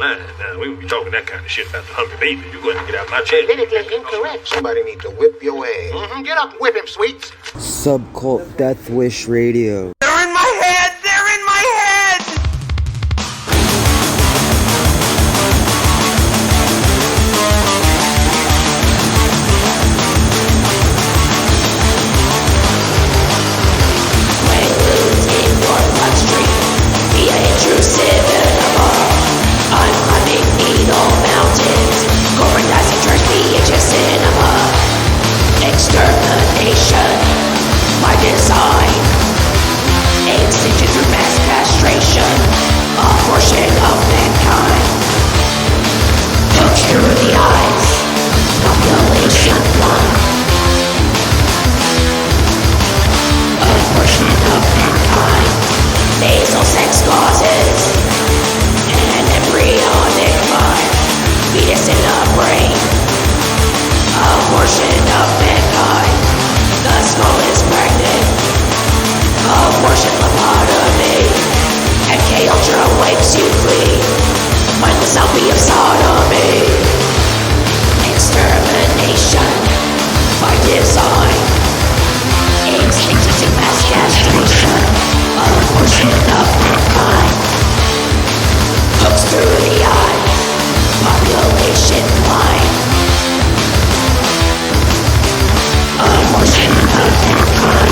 line. Now, we won't be talking that kind of shit about the hungry baby. You go ahead and get out my chair. Politically incorrect. Somebody need to whip your ass. Get up and whip him, sweets. SubKultDethWishRadio. They're in my head! They're in my head! When losing your bloodstream via intrusive animal, I'm climbing needle mountains, gormandizing church VHS cinema, extermination, my design, extinction through mass castration, a portion of mankind, hooks through the eyes, population blind, a portion of mankind, nasal sex causes, an embryonic mind, fetus in the brain, a portion of mankind, the skull is pregnant, abortion lobotomy, MK Ultra wipes you clean, mindless zombie of sodomy, extermination by design, extinction to mass castration, a portion of mankind, hooks through the eyes, population blind, a portion of mankind.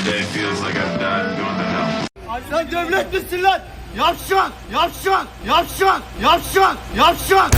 every day feels like I've died and gone to hell. Sen devlet misin lan? Yavşak! Yavşak! Yavşak! Yavşak! Yavşak!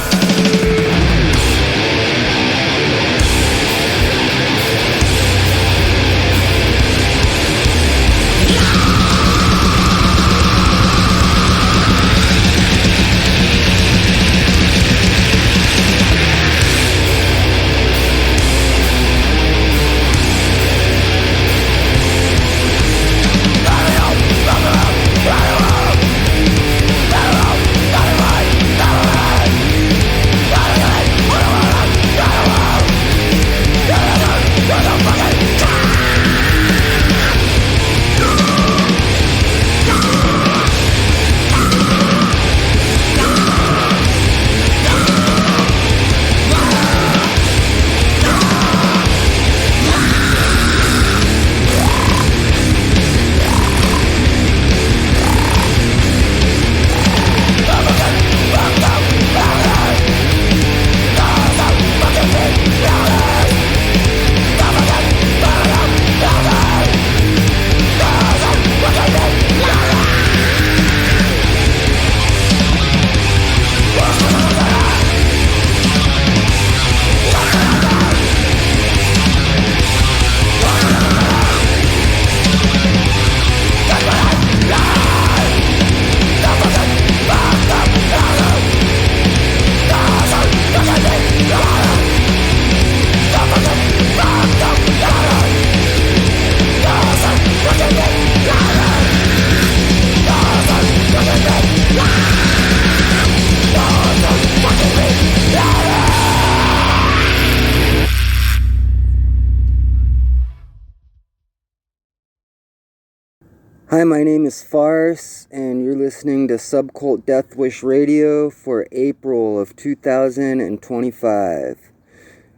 Hi, my name is Farce, and you're listening to SubKultDethWishRadio for April of 2025.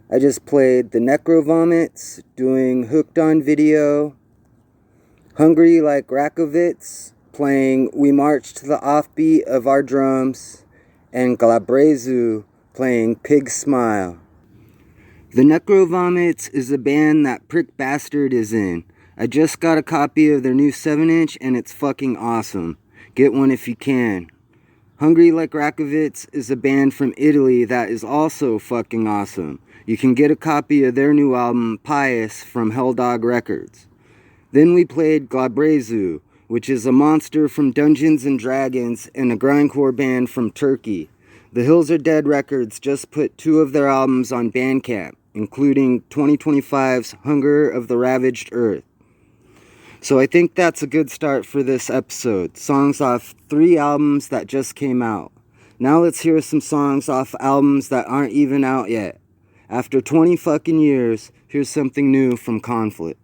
I just played the Necrovomits doing Hooked on Video, Hungry Like Rakovitz playing We March to the Offbeat of Our Drums, and Glabrezu playing Pig Smile. The Necrovomits is a band that Prick Bastard is in. I just got a copy of their new 7-inch and it's fucking awesome. Get one if you can. Hungry Like Rakovitz is a band from Italy that is also fucking awesome. You can get a copy of their new album, Pious, from Helldog Records. Then we played Glabrezu, which is a monster from Dungeons & Dragons and a grindcore band from Turkey. The Hills Are Dead Records just put 2 of their albums on Bandcamp, including 2025's Hunger of the Ravaged Earth. So I think that's a good start for this episode. Songs off 3 albums that just came out. Now let's hear some songs off albums that aren't even out yet. After 20 fucking years, here's something new from Conflict.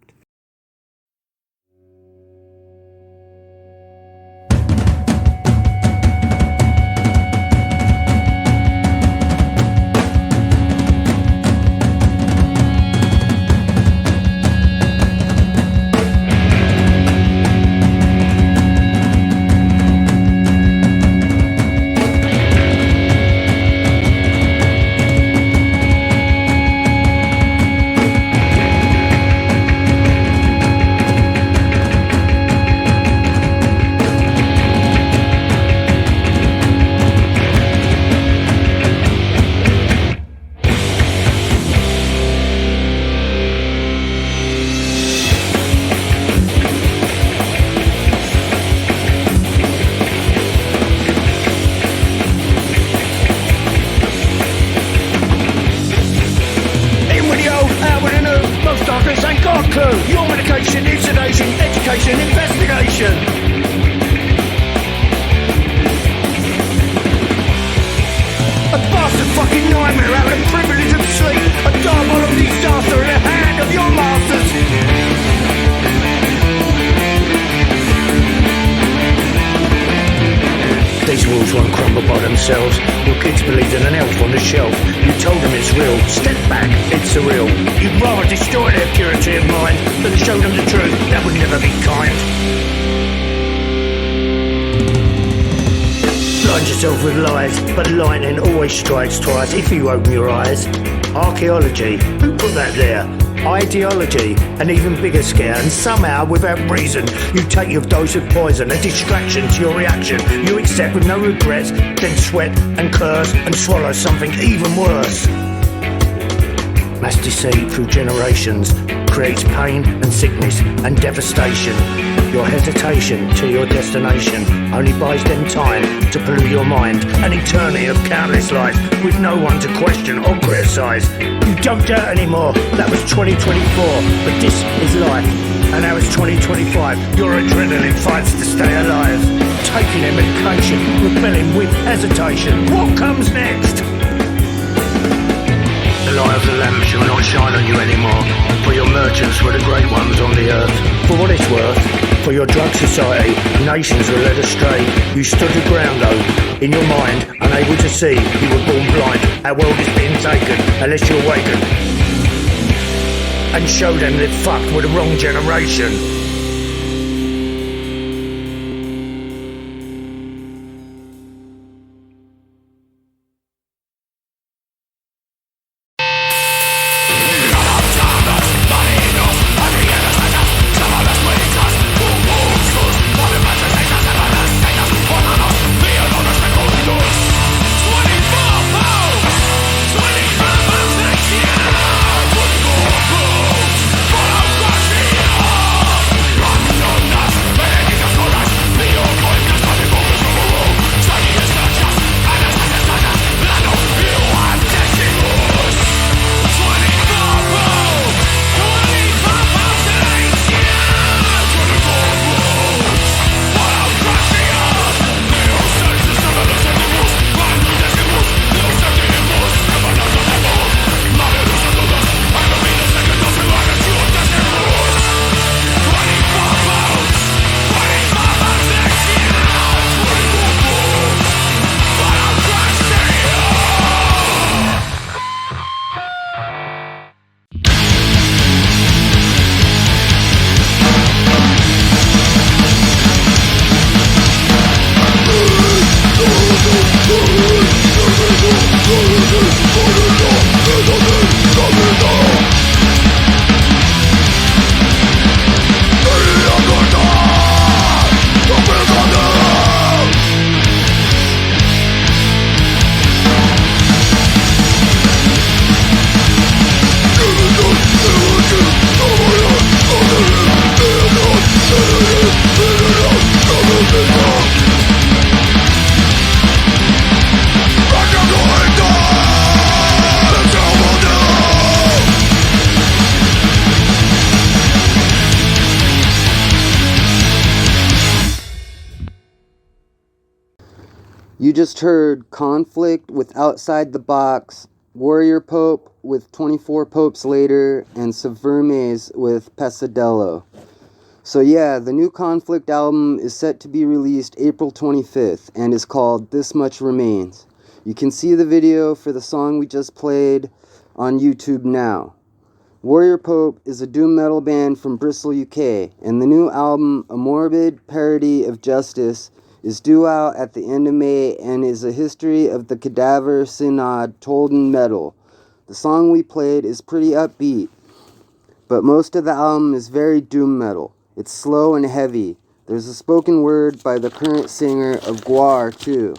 Your kids believed in an elf on the shelf. You told them it's real. Step back, it's surreal. You'd rather destroy their purity of mind than show them the truth. That would never be kind. Blind yourself with lies, but lightning always strikes twice if you open your eyes. Archaeology, who put that there? ideology, an even bigger scare, and somehow, without reason, you take your dose of poison, a distraction to your reaction. You accept with no regrets, then sweat and curse and swallow something even worse. Mass deceit through generations creates pain and sickness and devastation. Your hesitation to your destination only buys them time to pollute your mind. An eternity of countless lives with no one to question or criticise. You don't doubt anymore. That was 2024, but this is life. And now it's 2025. Your adrenaline fights to stay alive. Taking their medication, rebelling with hesitation. What comes next? The light of the lamp shall not shine on you anymore, for your merchants were the great ones on the earth. For what it's worth, for your drug society, nations were led astray. You stood your ground though, in your mind, unable to see. You were born blind, our world is being taken, unless you awaken and show them they're fucked with the wrong generation. You just heard Conflict with Outside the Box, Warrior Pope with 24 Popes Later, and Subvermes with Pesadello. So yeah, the new Conflict album is set to be released April 25th and is called This Much Remains. You can see the video for the song we just played on YouTube now. Warrior Pope is a doom metal band from Bristol, UK, and the new album, A Morbid Parody of Justice, is due out at the end of May and is a history of the Cadaver Synod told in metal. The song we played is pretty upbeat, but most of the album is very doom metal. It's slow and heavy. There's a spoken word by the current singer of Gwar too.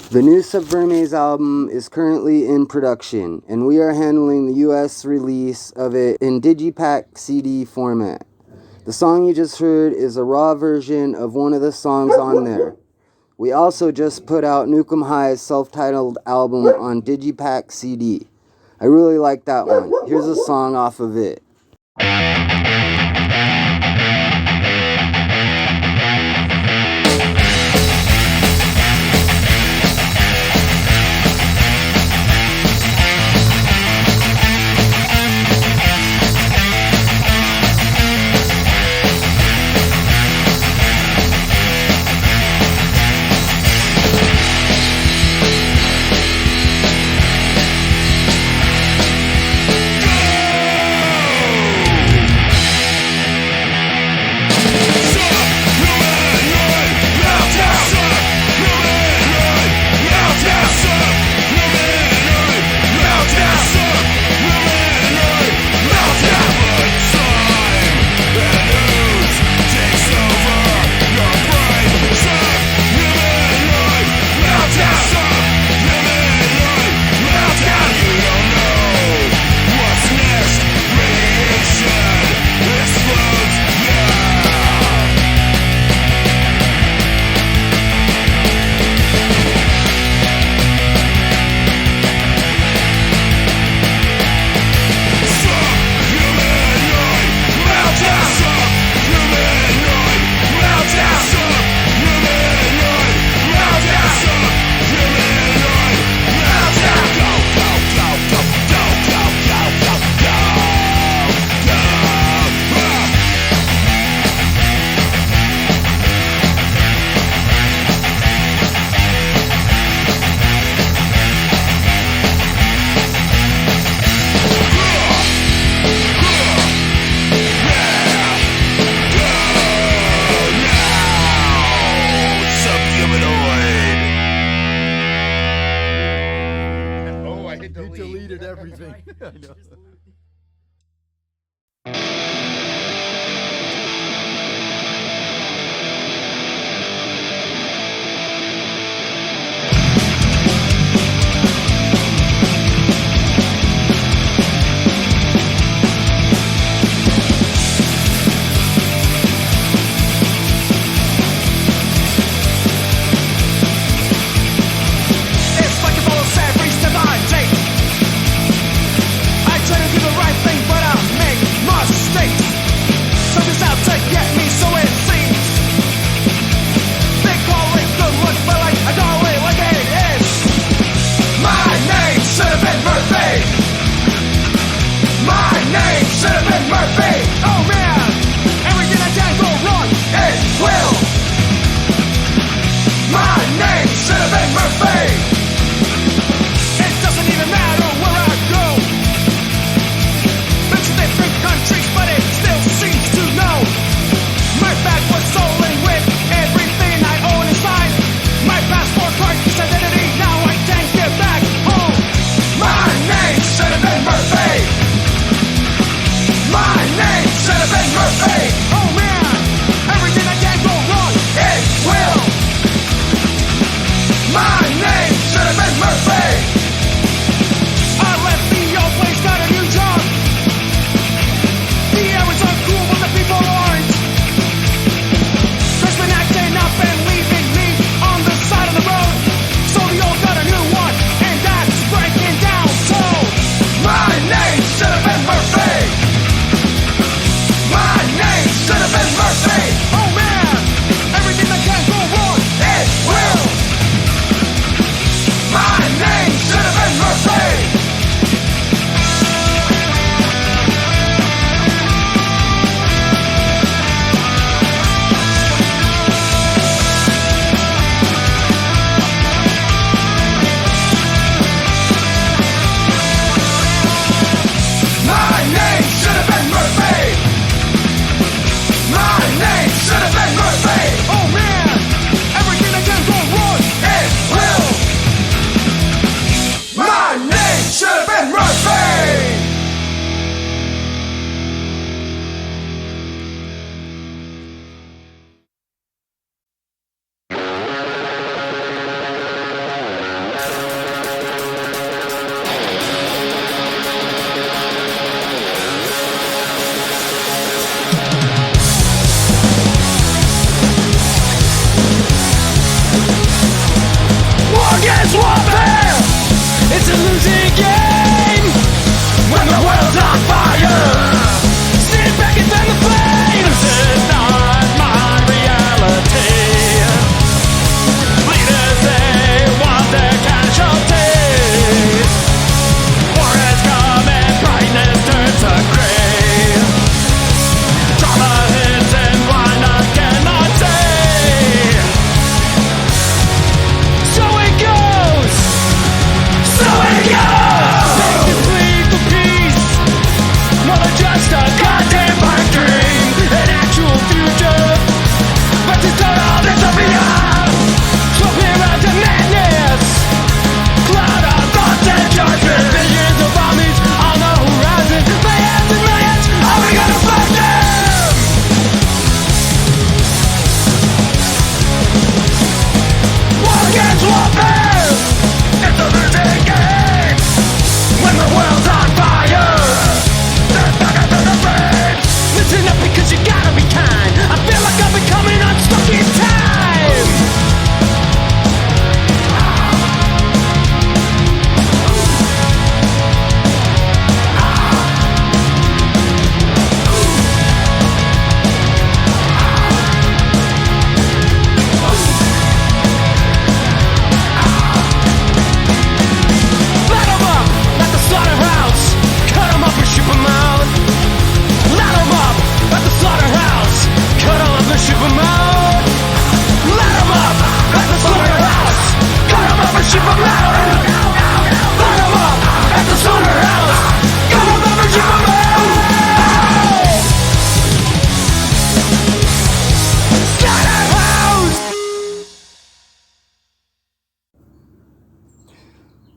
The new Subvermes album is currently in production, and we are handling the US release of it in Digipack CD format. The song you just heard is a raw version of one of the songs on there. We also just put out Nuke High's self-titled album on Digipack CD. I really like that one. Here's a song off of it. I know.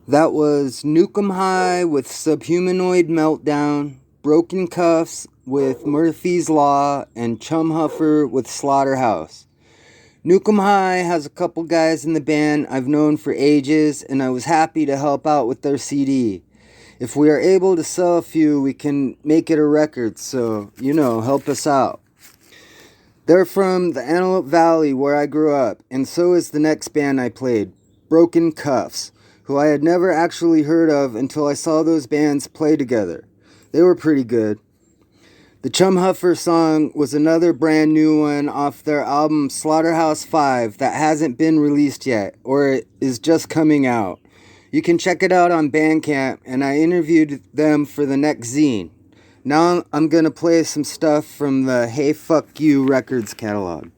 That was Nuke High with Subhumanoid Meltdown, Broken Cuffs with Murphy's Law, and Chumhuffer with Slaughterhouse. Nuke High has a couple guys in the band I've known for ages, and I was happy to help out with their CD. If we are able to sell a few, we can make it a record, so, help us out. They're from the Antelope Valley where I grew up, and so is the next band I played, Broken Cuffs, who I had never actually heard of until I saw those bands play together. They were pretty good. The Chumhuffer song was another brand new one off their album Slaughterhouse 5 that hasn't been released yet, or it is just coming out. You can check it out on Bandcamp, and I interviewed them for the next zine. Now I'm gonna play some stuff from the Hey Fuck You Records catalog.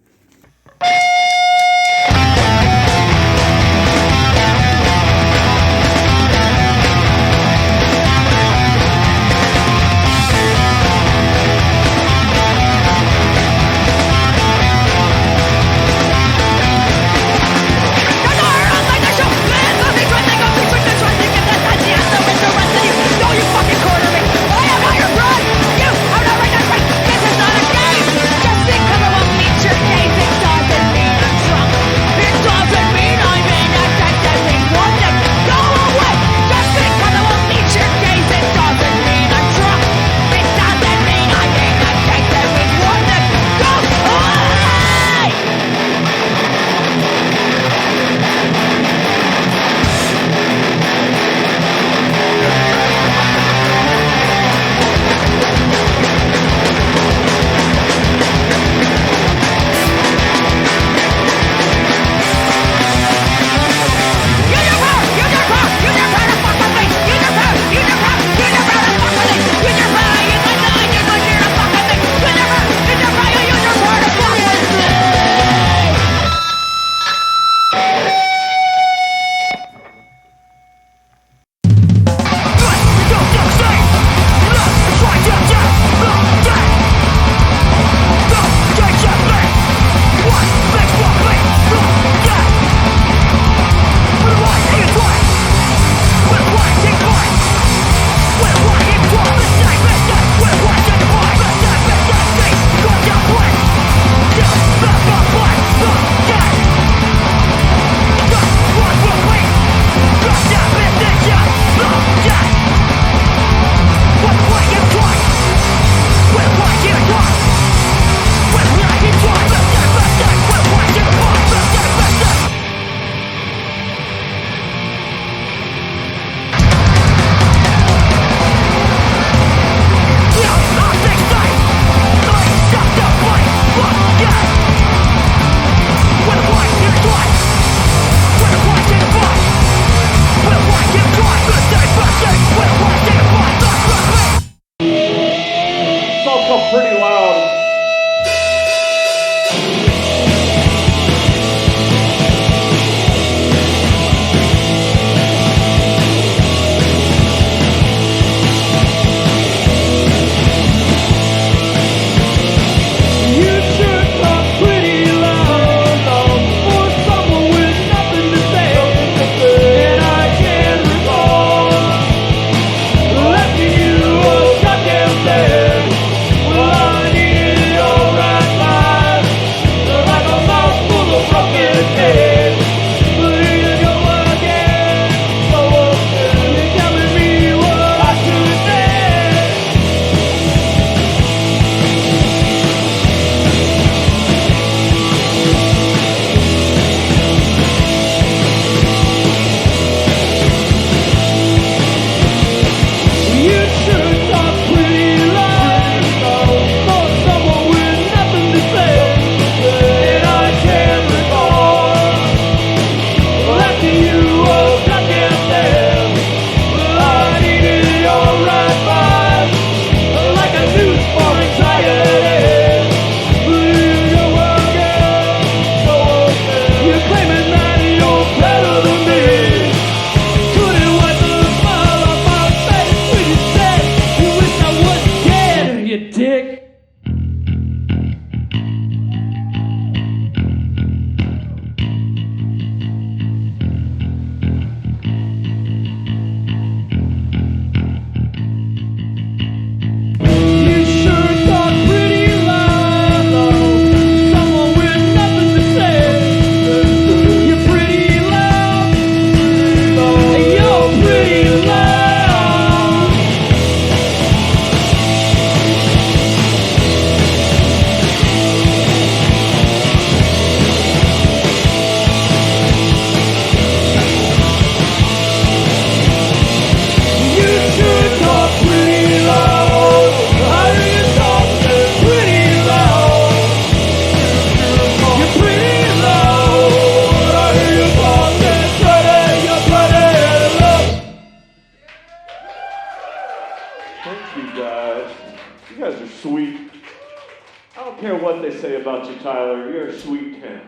Just because I won't meet your care what they say about you, Tyler. You're a sweet cat.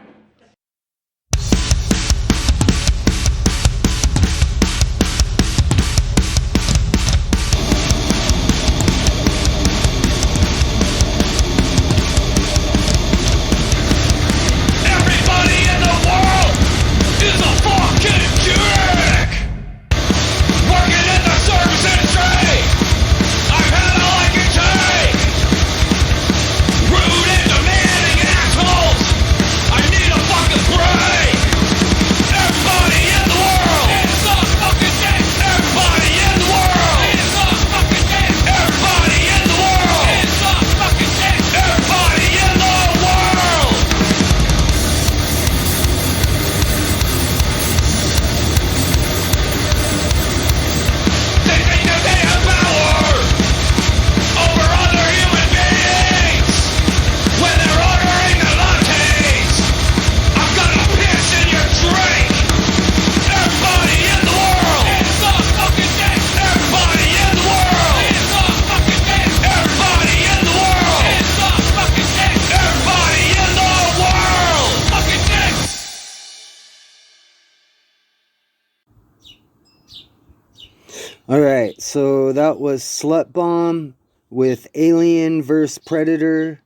Alright, so that was Slutbomb with Alien vs. Predator,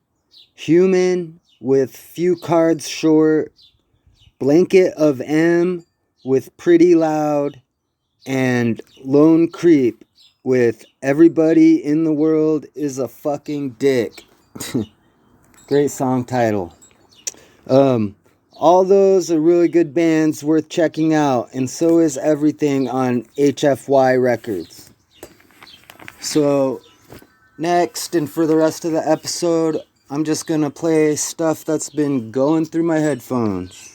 Human with Few Cards Short, Blanket of M with Pretty Loud, and Lone Creep with Everybody in the World is a Fucking Dick. Great song title. All those are really good bands worth checking out, and so is everything on HFY Records. So, next, and for the rest of the episode, I'm just gonna play stuff that's been going through my headphones.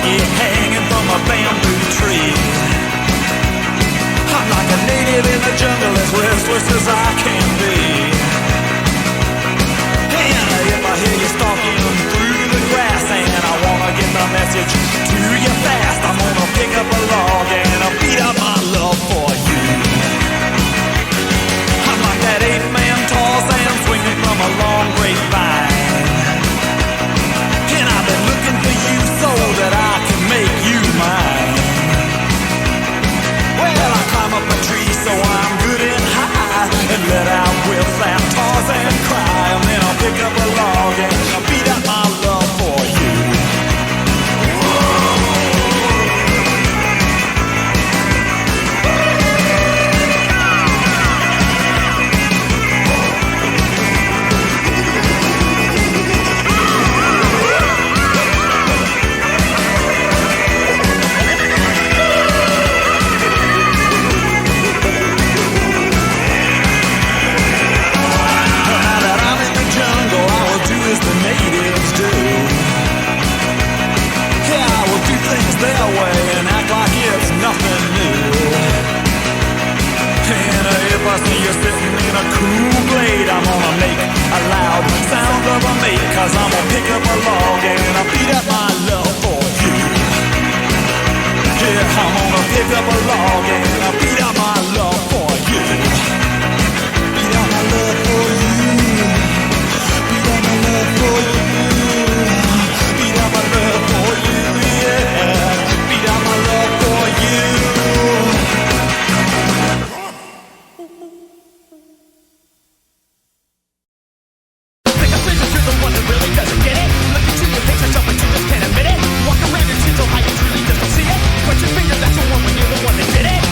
Hanging from a bamboo tree. I'm like a native in the jungle, as restless as I can be. And if I hear you stalking through the grass and I wanna get the message to you fast, I'm gonna pick up a log and I'll beat up my love for you. I'm like that 8-man Tarzan swinging from a long grapevine. And I've been looking for you so that I can make you mine. Well, I climb up a tree so I'm good and high, and let out with that Tarzan cry. And then I'll pick up a log and I'll beat up my love for you. Their way and act like it's nothing new. And if I see you sitting in a cool glade, I'm gonna make a loud sound of a mate, 'cause I'm gonna pick up a log and I'll beat up my love for you. Yeah, I'm gonna pick up a log and I'll beat up my love for you. Beat up my love for you. Beat up my love for you. Beat up my love for you, yeah. Beat up my love for you. Think I think you're the one that really doesn't get it. Look into your face yourself but you just can't admit it. Walk around and tinsel how you truly just don't see it. Point your finger, that's the one when you're the one that did it.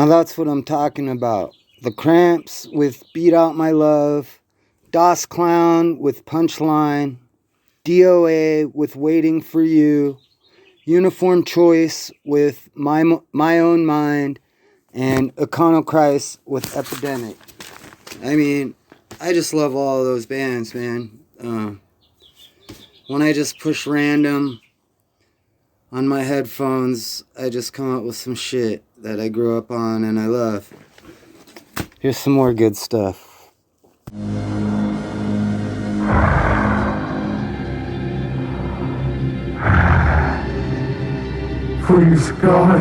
Now that's what I'm talking about. The Cramps with Beat Out My Love, Das Clown with Punchline, D.O.A. with Waiting for You, Uniform Choice with My Own Mind, and Econochrist with Epidemic. I mean, I just love all of those bands, man. When I just push random on my headphones, I just come up with some shit that I grew up on and I love. Here's some more good stuff. Please, God.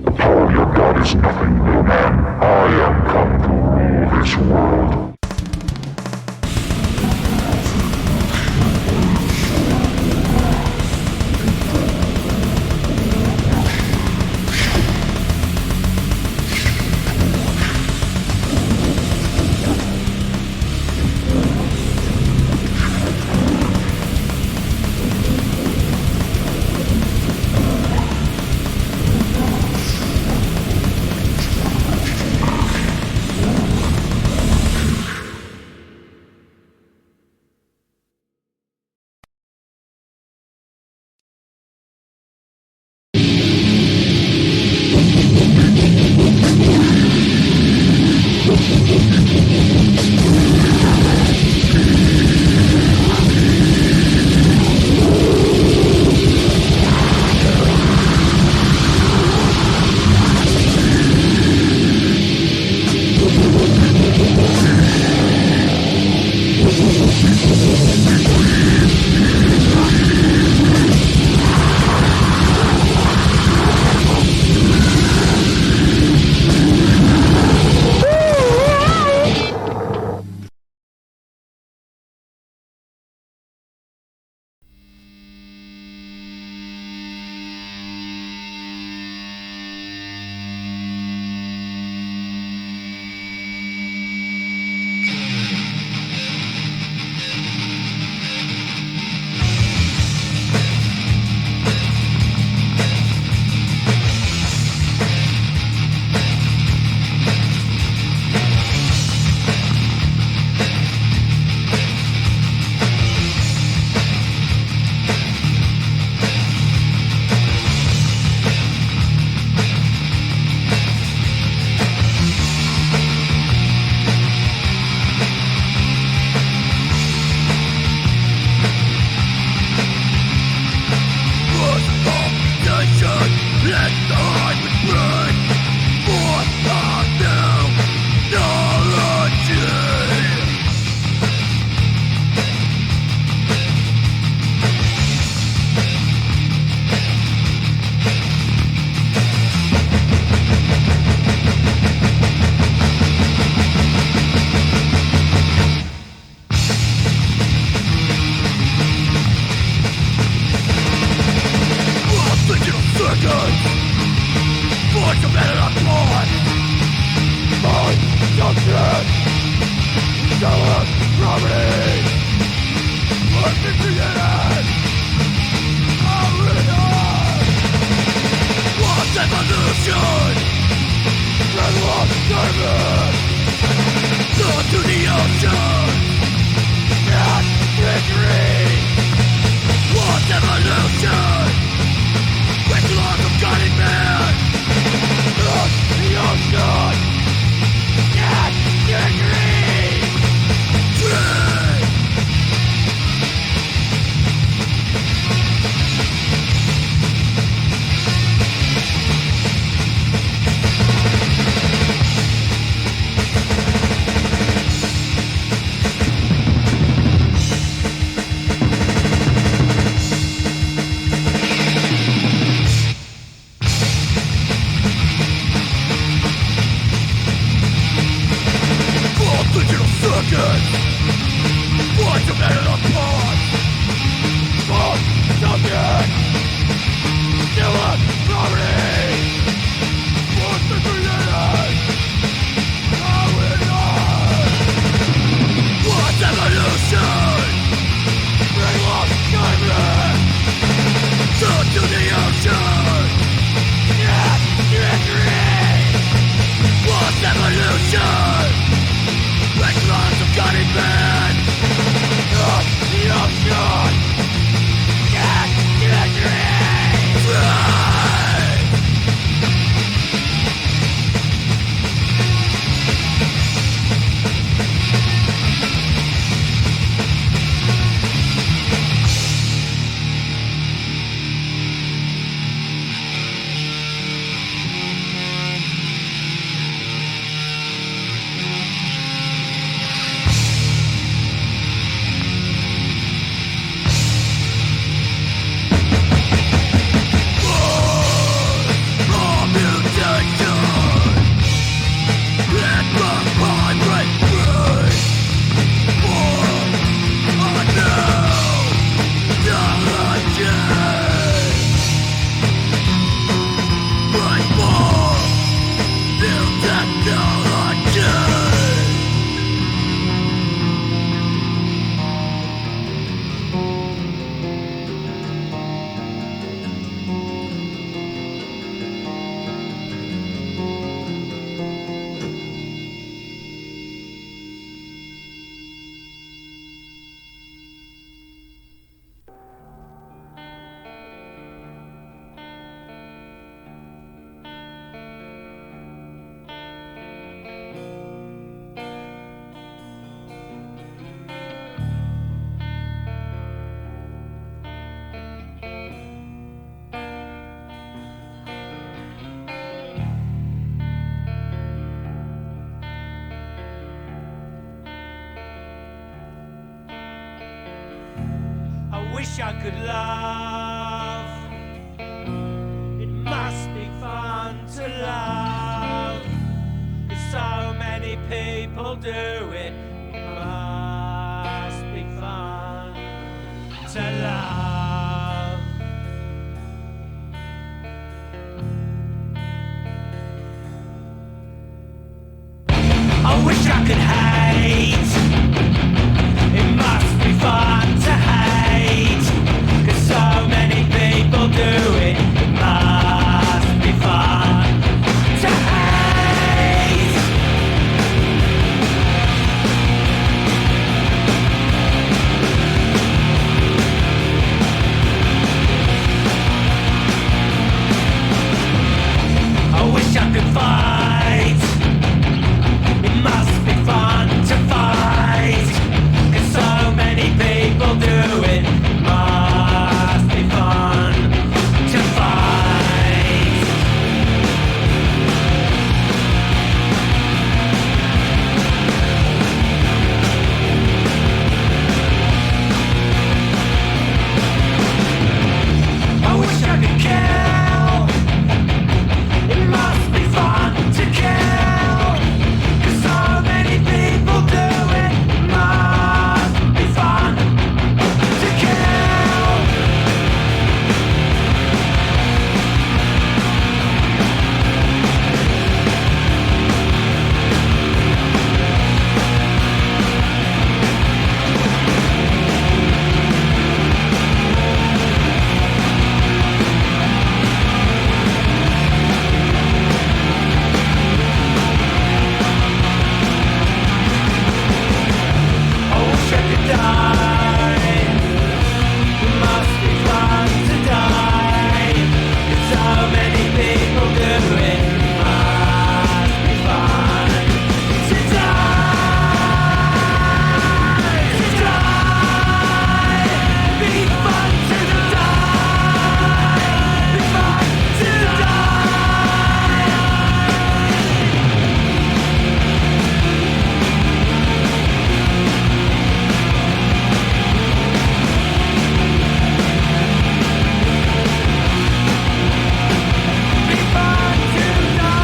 The power of your God is nothing, little man. I am come to rule this world. To the ocean, yeah, wish I could love. It must be fun to love. 'Cause so many people do it. It must be fun to love. I wish I could hate. It must be fun to hate. 'Cause so many people do it. It must be fun to hate. I wish I could fight. It must be fun to fight. 'Cause so many people do it. It must be fun to fight. I wish I could kill. It must be fun to kill. 'Cause so many people do it. It must be fun to kill. I wish I could die. It must be fun to die. 'Cause so many people do it. It must be fun to die. To die. Be fun to die. Be fun to die. Be fun to die. Be fun to die.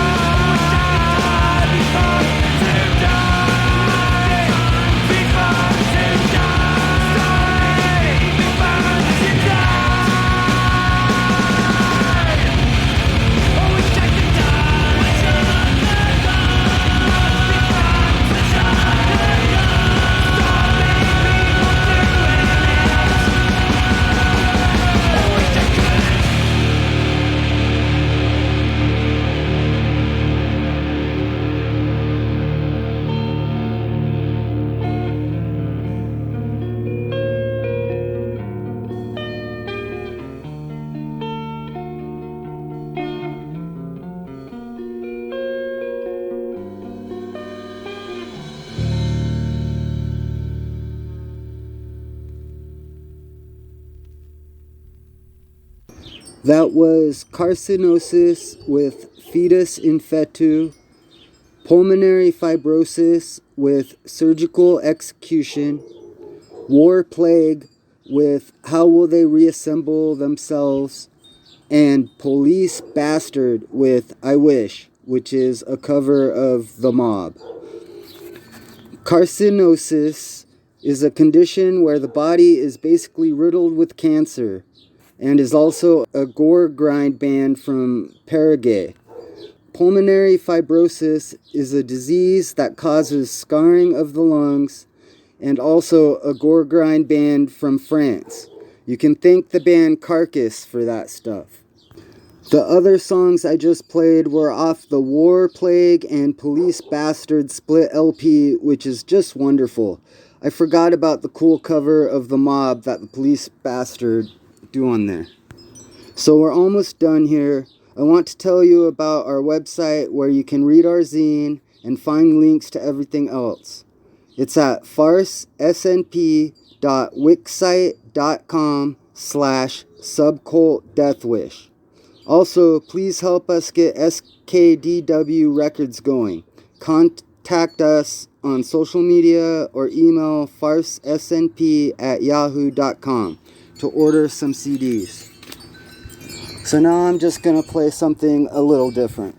Be fun to die. Be fun to die. Oh, wish I could die. Wish I could That was Carcinosis with Fetus in Fetu, Pulmonary Fibrosis with Surgical Execution, War Plague with How Will They Reassemble Themselves, and Police Bastard with I Wish, which is a cover of The Mob. Carcinosis is a condition where the body is basically riddled with cancer, and is also a gore grind band from Paraguay. Pulmonary fibrosis is a disease that causes scarring of the lungs, and also a gore grind band from France. You can thank the band Carcass for that stuff. The other songs I just played were off the War Plague and Police Bastard split LP, which is just wonderful. I forgot about the cool cover of The Mob that the Police Bastard do on there. So we're almost done here. I want to tell you about our website where you can read our zine and find links to everything else. It's at farcesnp.wixsite.com/SubKultDethWish. Also, please help us get SKDW Records going. Contact us on social media or email farcesnp@yahoo.com. to order some CDs. So now I'm just gonna play something a little different.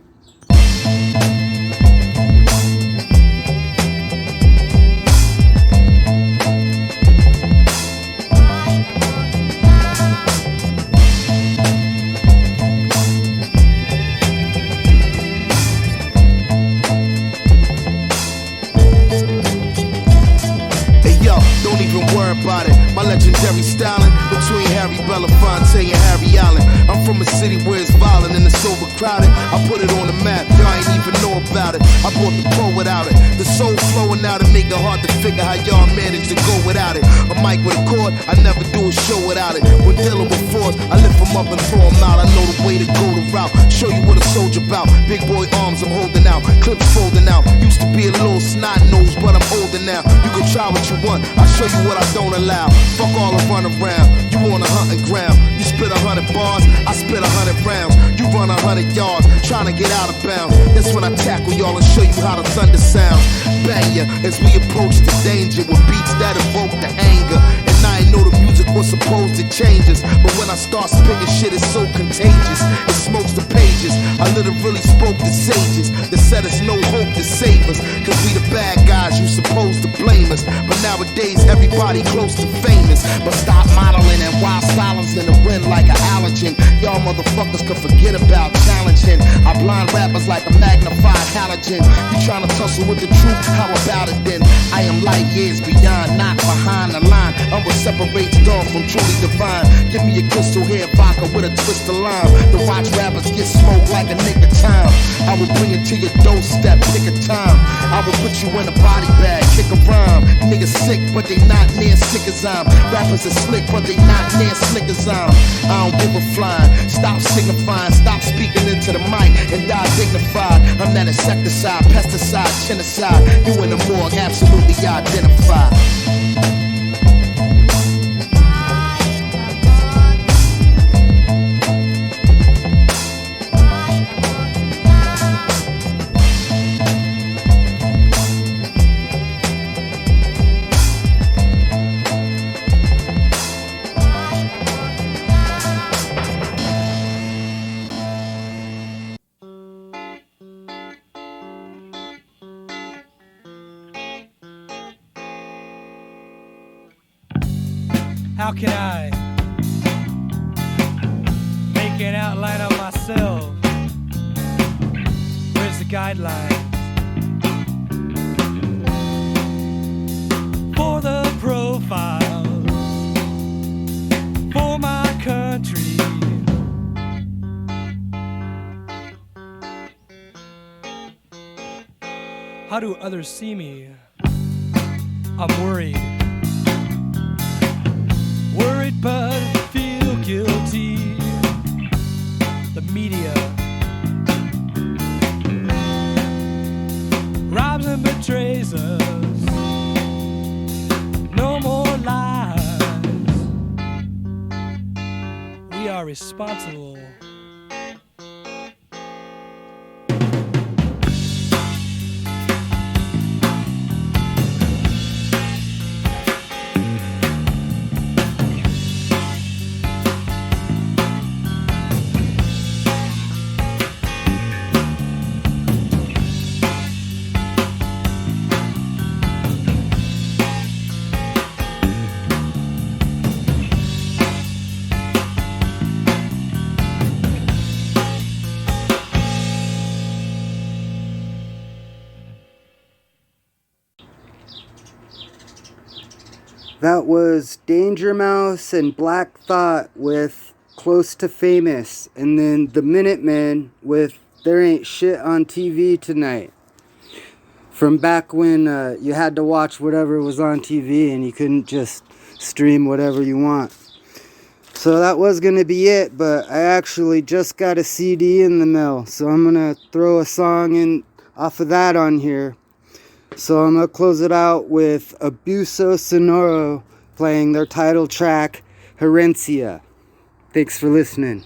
Don't even worry about it. My legendary styling between Harry Belafonte and Harry Allen. I'm from a city where it's violent and it's overcrowded. I put it on the map, y'all ain't even know about it. I brought the pro without it. The soul flowing out and make it hard to figure how y'all manage to go without it. A mic with a cord, I never do a show without it. When dealing with force, I lift them up and throw them out. I know the way to go the route. Show you what a soldier about. Big boy arms I'm holding out. Clips folding out. Used to be a little snot nose, but I'm older now. You can try what you want. I'll show you what I don't allow. Fuck all the run around. You on a hunting ground. You spit 100 bars, I spit 100 rounds. You run 100 yards, trying to get out of bounds. That's when I tackle y'all and show you how the thunder sounds. Bang ya as we approach the danger with beats that evoke the anger. And I ain't know the music was supposed to change us, but when I start spitting shit, it's so contagious. It smokes the pages. I literally spoke to sages that said it's no hope to save us, cause we the bad guys, you supposed to blame us. But nowadays everybody close to famous. But stop modeling and wild silence in the wind like an allergen. Y'all motherfuckers could forget about challenging. I blind rappers like a magnified halogen. You tryna tussle with the truth? How about it then? I am light years beyond, not behind the line. I'm what separates dog from truly divine. Give me a crystal head vodka with a twist of lime. To watch rappers get smoked like a nigga time. I will bring it to your doorstep, pick a time. I will put you in a body bag, kick a rhyme. Niggas sick, but they not near sick as I'm. Rappers are slick, but they not near slick as I'm. I don't give a flying. Stop signifying, stop speaking into the mic and die dignified. I'm that insecticide, pesticide, genocide. You in the morgue, absolutely identified. How can I make an outline of myself? Where's the guidelines for the profiles for my country? How do others see me? I'm worried. Worried but feel guilty. The media robs and betrays us. No more lies. We are responsible. That was Danger Mouse and Black Thought with Close to Famous, and then the Minutemen with There Ain't Shit on TV Tonight. From back when you had to watch whatever was on TV and you couldn't just stream whatever you want. So that was going to be it, but I actually just got a CD in the mail, so I'm going to throw a song in off of that on here. So I'm going to close it out with Abuso Sonoro playing their title track, Herencia. Thanks for listening.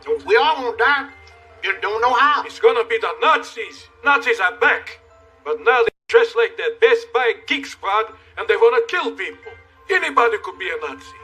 So we all gonna die. Just don't know how. It's gonna be the Nazis. Nazis are back. But now they dress like that Best Buy geek squad and they wanna kill people. Anybody could be a Nazi.